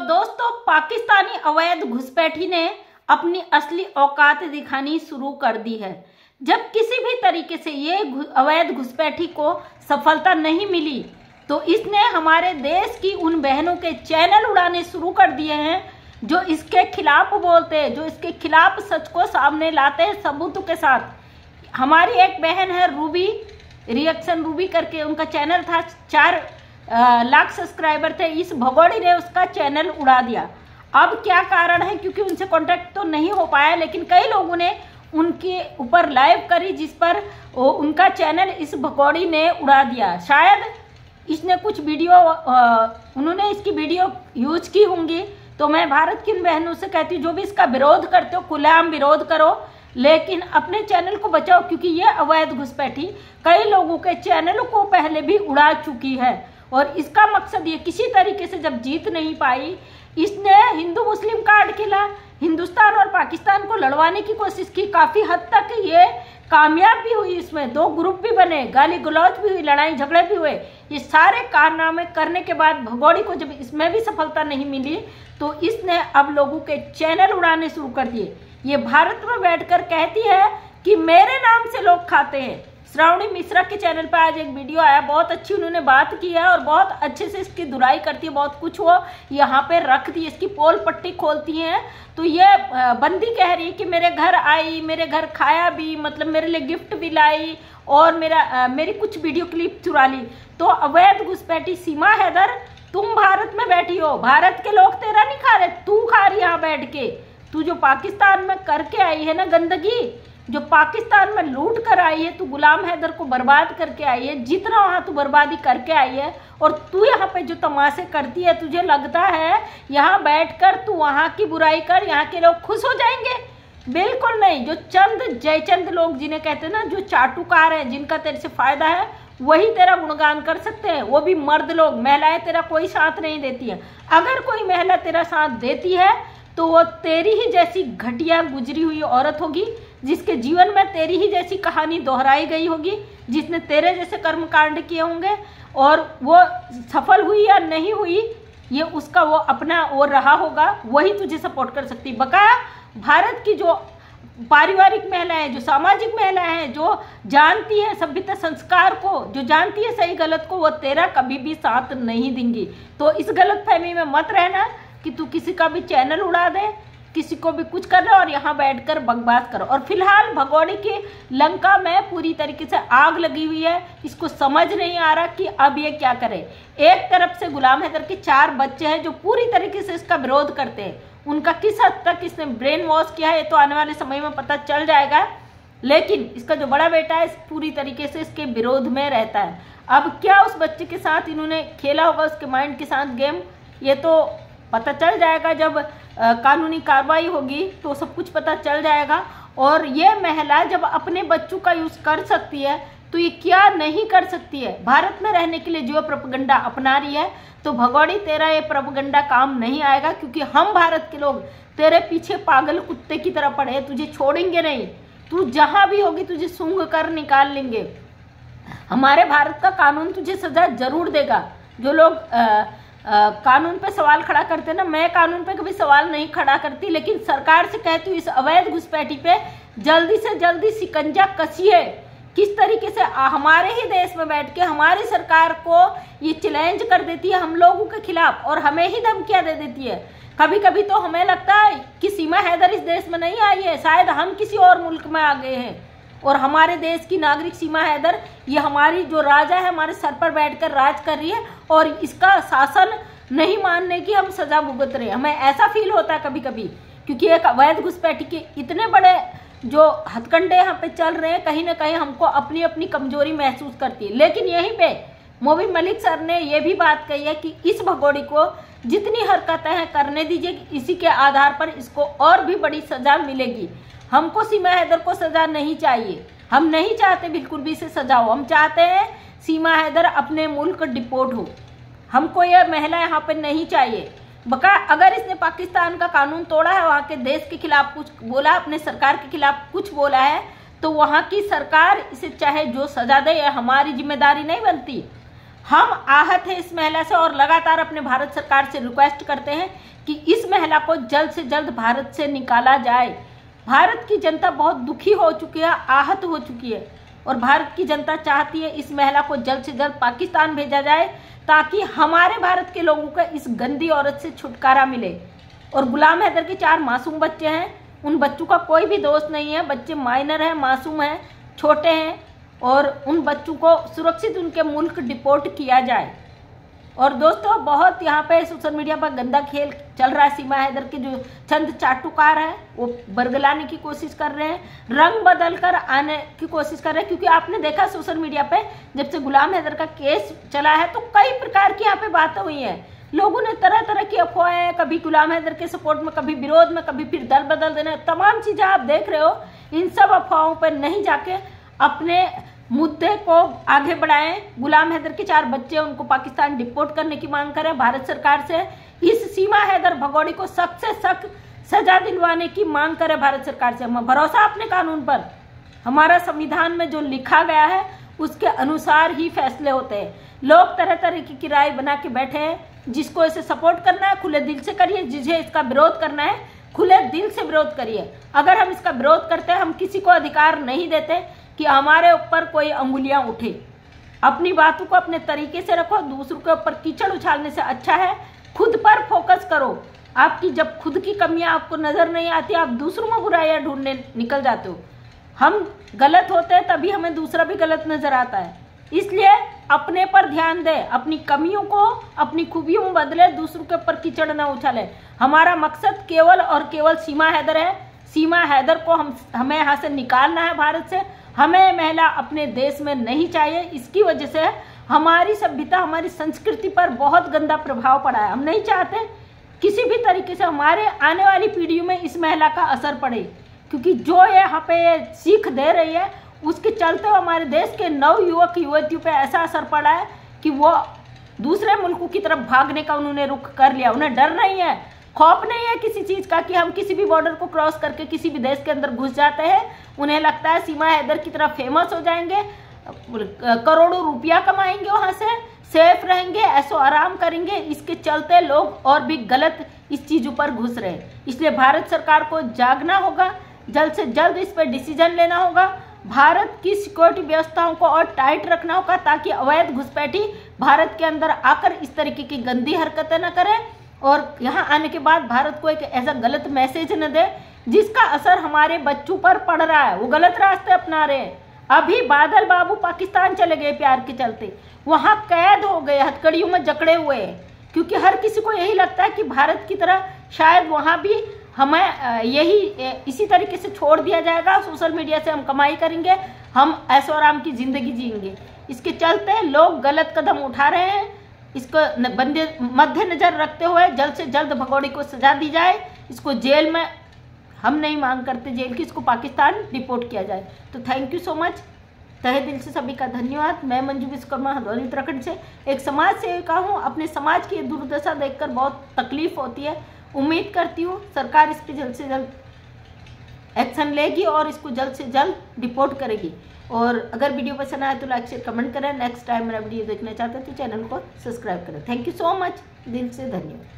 दोस्तों, पाकिस्तानी अवैध घुसपैठी ने अपनी असली औकात दिखानी शुरू कर दी है। जब किसी भी तरीके से ये अवैध घुसपैठी को सफलता नहीं मिली तो इसने हमारे देश की उन बहनों के चैनल उड़ाने शुरू कर दिए हैं जो इसके खिलाफ बोलते हैं, जो इसके खिलाफ सच को सामने लाते हैं सबूतों के साथ। हमारी एक बहन है रूबी, रिएक्शन रूबी करके उनका चैनल था, 4 लाख सब्सक्राइबर थे। इस भगोड़ी ने उसका चैनल उड़ा दिया। अब क्या कारण है, क्योंकि उनसे कांटेक्ट तो नहीं हो पाया, लेकिन कई लोगों ने उनके ऊपर लाइव करी जिस पर उनका चैनल इस भगोड़ी ने उड़ा दिया। शायद इसने कुछ वीडियो उन्होंने इसकी वीडियो यूज की होंगी। तो मैं भारत की इन बहनों से कहती हूँ, जो भी इसका विरोध करते हो खुलेआम विरोध करो, लेकिन अपने चैनल को बचाओ, क्योंकि ये अवैध घुसपैठी कई लोगों के चैनलों को पहले भी उड़ा चुकी है। और इसका मकसद ये, किसी तरीके से जब जीत नहीं पाई, इसने हिंदू मुस्लिम कार्ड खेला, हिंदुस्तान और पाकिस्तान को लड़वाने की कोशिश की। काफी हद तक ये कामयाब भी हुई, इसमें 2 ग्रुप भी बने, गाली गलौज भी हुई, लड़ाई झगड़े भी हुए। ये सारे कारनामे करने के बाद भगोड़ी को जब इसमें भी सफलता नहीं मिली तो इसने अब लोगों के चैनल उड़ाने शुरू कर दिए। ये भारत में बैठकर कहती है कि मेरे नाम से लोग खाते हैं। श्रावणी मिश्रा के चैनल पर आज एक वीडियो आया, बहुत अच्छी उन्होंने बात की है और बहुत अच्छे से इसकी दुराई करती है। बहुत कुछ वो यहाँ पे रख दी, इसकी पोल पट्टी खोलती हैं। तो ये बंदी कह रही है कि मेरे घर आई, मेरे घर खाया भी, मतलब मेरे लिए गिफ्ट भी लाई और मेरी कुछ वीडियो क्लिप चुरा ली। तो अवैध घुसपैठी सीमा हैदर, तुम भारत में बैठी हो, भारत के लोग तेरा नहीं खा रहे, तू खा रही यहाँ बैठ के। तू जो पाकिस्तान में करके आई है ना गंदगी, जो पाकिस्तान में लूट कर आई है, तू गुलाम हैदर को बर्बाद करके आई है, जितना वहां तू बर्बादी करके आई है, और तू यहाँ पे जो तमाशे करती है, तुझे लगता है यहाँ बैठकर तू वहां की बुराई कर, यहाँ के लोग खुश हो जाएंगे? बिल्कुल नहीं। जो चंद जयचंद लोग जिन्हें कहते हैं ना, जो चाटुकार है, जिनका तेरे से फायदा है, वही तेरा गुणगान कर सकते हैं, वो भी मर्द लोग। महिलाएं तेरा कोई साथ नहीं देती है। अगर कोई महिला तेरा साथ देती है तो वो तेरी ही जैसी घटिया गुजरी हुई औरत होगी, जिसके जीवन में तेरी ही जैसी कहानी दोहराई गई होगी, जिसने तेरे जैसे कर्मकांड किए होंगे, और वो सफल हुई या नहीं हुई ये उसका वो अपना वो रहा होगा, वही तुझे सपोर्ट कर सकती। बकाया भारत की जो पारिवारिक महिलाएं, जो सामाजिक महिलाएं हैं, जो जानती है सभ्यता संस्कार को, जो जानती है सही गलत को, वो तेरा कभी भी साथ नहीं देंगी। तो इस गलतफहमी में मत रहना कि तू किसी का भी चैनल उड़ा दे, किसी को भी कुछ कर रहा और यहाँ बैठकर बकवास करो। और फिलहाल भगोड़ी की लंका में पूरी तरीके से आग लगी हुई है। इसको समझ नहीं आ रहा कि अब ये क्या करे। एक तरफ से गुलाम हैदर के 4 बच्चे हैं जो पूरी तरीके से इसका विरोध करते हैं। उनका किस हद तक इसने ब्रेन वॉश किया है ये तो आने वाले समय में पता चल जाएगा, लेकिन इसका जो बड़ा बेटा है पूरी तरीके से इसके विरोध में रहता है। अब क्या उस बच्चे के साथ इन्होंने खेला होगा, उसके माइंड के साथ गेम, ये तो पता चल जाएगा। जब कानूनी कार्रवाई होगी तो सब कुछ पता चल जाएगा। और ये महिला जब अपने बच्चों का यूज कर सकती है तो ये क्या नहीं कर सकती है। भारत में रहने के लिए जो प्रोपेगेंडा अपना रही है, तो भगोड़ी तेरा ये प्रोपेगेंडा काम नहीं आएगा, क्योंकि हम भारत के लोग तेरे पीछे पागल कुत्ते की तरह पड़े, तुझे छोड़ेंगे नहीं। तू जहां भी होगी तुझे सूंघ कर निकाल लेंगे। हमारे भारत का कानून तुझे सजा जरूर देगा। जो लोग कानून पे सवाल खड़ा करते हैं ना, मैं कानून पे कभी सवाल नहीं खड़ा करती, लेकिन सरकार से कहती हूँ इस अवैध घुसपैठी पे जल्दी से जल्दी शिकंजा कसिए। किस तरीके से हमारे ही देश में बैठ के हमारी सरकार को ये चैलेंज कर देती है हम लोगों के खिलाफ, और हमें ही धमकियां दे देती है। कभी कभी तो हमें लगता है कि सीमा हैदर इस देश में नहीं आई है, शायद हम किसी और मुल्क में आ गए हैं, और हमारे देश की नागरिक सीमा हैदर ये हमारी जो राजा है, हमारे सर पर बैठकर राज कर रही है, और इसका शासन नहीं मानने की हम सजा भुगत रहे हैं। हमें ऐसा फील होता है कभी कभी, क्योंकि एक अवैध घुसपैठी के इतने बड़े जो हथकंडे यहाँ पे चल रहे हैं, कहीं ना कहीं हमको अपनी अपनी कमजोरी महसूस करती है। लेकिन यहीं पे मोबी मलिक सर ने यह भी बात कही है कि इस भगोड़ी को जितनी हरकतें हैं करने दीजिए, इसी के आधार पर इसको और भी बड़ी सजा मिलेगी। हमको सीमा हैदर को सजा नहीं चाहिए, हम नहीं चाहते बिल्कुल भी इसे सजा हो। हम चाहते हैं सीमा हैदर अपने मुल्क डिपोर्ट हो। हमको यह महिला यहाँ पे नहीं चाहिए। बका अगर इसने पाकिस्तान का कानून तोड़ा है, वहाँ के देश के खिलाफ कुछ बोला, अपने सरकार के खिलाफ कुछ बोला है, तो वहाँ की सरकार इसे चाहे जो सजा दे, यह हमारी जिम्मेदारी नहीं बनती। हम आहत हैं इस महिला से और लगातार अपने भारत सरकार से रिक्वेस्ट करते हैं कि इस महिला को जल्द से जल्द भारत से निकाला जाए। भारत की जनता बहुत दुखी हो चुकी है, आहत हो चुकी है और भारत की जनता चाहती है इस महिला को जल्द से जल्द पाकिस्तान भेजा जाए ताकि हमारे भारत के लोगों को इस गंदी औरत से छुटकारा मिले। और गुलाम हैदर के 4 मासूम बच्चे हैं, उन बच्चों का कोई भी दोष नहीं है, बच्चे माइनर हैं, मासूम हैं, छोटे हैं और उन बच्चों को सुरक्षित उनके मुल्क डिपोर्ट किया जाए। और दोस्तों बहुत यहाँ पे सोशल मीडिया पर गंदा खेल चल रहा है। सीमा हैदर के जो चंद चाटुकार हैं वो बरगलाने की कोशिश कर रहे हैं, रंग बदल कर आने की कोशिश कर रहे हैं, क्योंकि आपने देखा सोशल मीडिया पे जब से गुलाम हैदर का केस चला है तो कई प्रकार की यहाँ पे बातें हुई हैं। लोगों ने तरह तरह की अफवाहें, कभी गुलाम हैदर के सपोर्ट में, कभी विरोध में, कभी फिर दल बदल देना, तमाम चीजें आप देख रहे हो। इन सब अफवाहों पर नहीं जाके अपने मुद्दे को आगे बढ़ाएं। गुलाम हैदर के 4 बच्चे, उनको पाकिस्तान डिपोर्ट करने की मांग करें भारत सरकार से। इस सीमा हैदर भगोड़ी को सख्त से सख्त सजा दिलवाने की मांग करें भारत सरकार से। हम भरोसा अपने कानून पर, हमारा संविधान में जो लिखा गया है उसके अनुसार ही फैसले होते हैं। लोग तरह तरह की राय बना के बैठे हैं, जिसको इसे सपोर्ट करना है खुले दिल से करिए, जिसे इसका विरोध करना है खुले दिल से विरोध करिए। अगर हम इसका विरोध करते हैं, हम किसी को अधिकार नहीं देते कि हमारे ऊपर कोई अंगुलियां उठे। अपनी बातों को अपने तरीके से रखो, दूसरों के ऊपर कीचड़ उछालने से अच्छा है खुद पर फोकस करो। आपकी जब खुद की कमियां आपको नजर नहीं आती, आप दूसरों में बुराइयां ढूंढने निकल जाते हो। हम गलत होते हैं तभी हमें दूसरा भी गलत नजर आता है। इसलिए अपने पर ध्यान दे, अपनी कमियों को अपनी खूबियों में बदले, दूसरों के ऊपर कीचड़ न उछाले। हमारा मकसद केवल और केवल सीमा हैदर है। सीमा हैदर को हमें यहाँ से निकालना है भारत से। हमें महिला अपने देश में नहीं चाहिए। इसकी वजह से हमारी सभ्यता, हमारी संस्कृति पर बहुत गंदा प्रभाव पड़ा है। हम नहीं चाहते किसी भी तरीके से हमारे आने वाली पीढ़ियों में इस महिला का असर पड़े, क्योंकि जो ये यहाँ पे सीख दे रही है उसके चलते हमारे देश के नव युवक युवतियों पे ऐसा असर पड़ा है कि वो दूसरे मुल्कों की तरफ भागने का उन्होंने रुख कर लिया। उन्हें डर नहीं है, खौफ नहीं है किसी चीज का कि हम किसी भी बॉर्डर को क्रॉस करके किसी भी देश के अंदर घुस जाते हैं। उन्हें लगता है सीमा हैदर की तरफ फेमस हो जाएंगे, करोड़ों रुपया कमाएंगे, वहां से सेफ रहेंगे, ऐसो आराम करेंगे। इसके चलते लोग और भी गलत इस चीजों पर घुस रहे हैं। इसलिए भारत सरकार को जागना होगा, जल्द से जल्द इस पर डिसीजन लेना होगा। भारत की सिक्योरिटी व्यवस्थाओं को और टाइट रखना होगा ताकि अवैध घुसपैठी भारत के अंदर आकर इस तरीके की गंदी हरकतें न करें और यहाँ आने के बाद भारत को एक ऐसा गलत मैसेज न दे जिसका असर हमारे बच्चों पर पड़ रहा है। वो गलत रास्ते अपना रहे हैं। अभी बादल बाबू पाकिस्तान चले गए प्यार के चलते, वहां कैद हो गए, हथकड़ियों में जकड़े हुए हैं, क्योंकि हर किसी को यही लगता है कि भारत की तरह शायद वहां भी हमें यही इसी तरीके से छोड़ दिया जाएगा। सोशल मीडिया से हम कमाई करेंगे, हम ऐशो आराम की जिंदगी जिएंगे। इसके चलते लोग गलत कदम उठा रहे हैं। इसको मद्देनजर रखते हुए जल्द से जल्द भगोड़ी को सजा दी जाए। इसको जेल में, हम नहीं मांग करते जेल की, इसको पाकिस्तान डिपोर्ट किया जाए। तो थैंक यू सो मच, तहे दिल से सभी का धन्यवाद। मैं मंजू विश्वकर्मा हरदौली उत्तराखंड से एक समाज सेविका हूँ। अपने समाज की दुर्दशा देखकर बहुत तकलीफ होती है। उम्मीद करती हूँ सरकार इस पर जल्द से जल्द एक्शन लेगी और इसको जल्द से जल्द डिपोर्ट करेगी। और अगर वीडियो पसंद आए तो लाइक शेयर कमेंट करें। नेक्स्ट टाइम मेरा वीडियो देखना चाहते हैं तो चैनल को सब्सक्राइब करें। थैंक यू सो मच, दिल से धन्यवाद।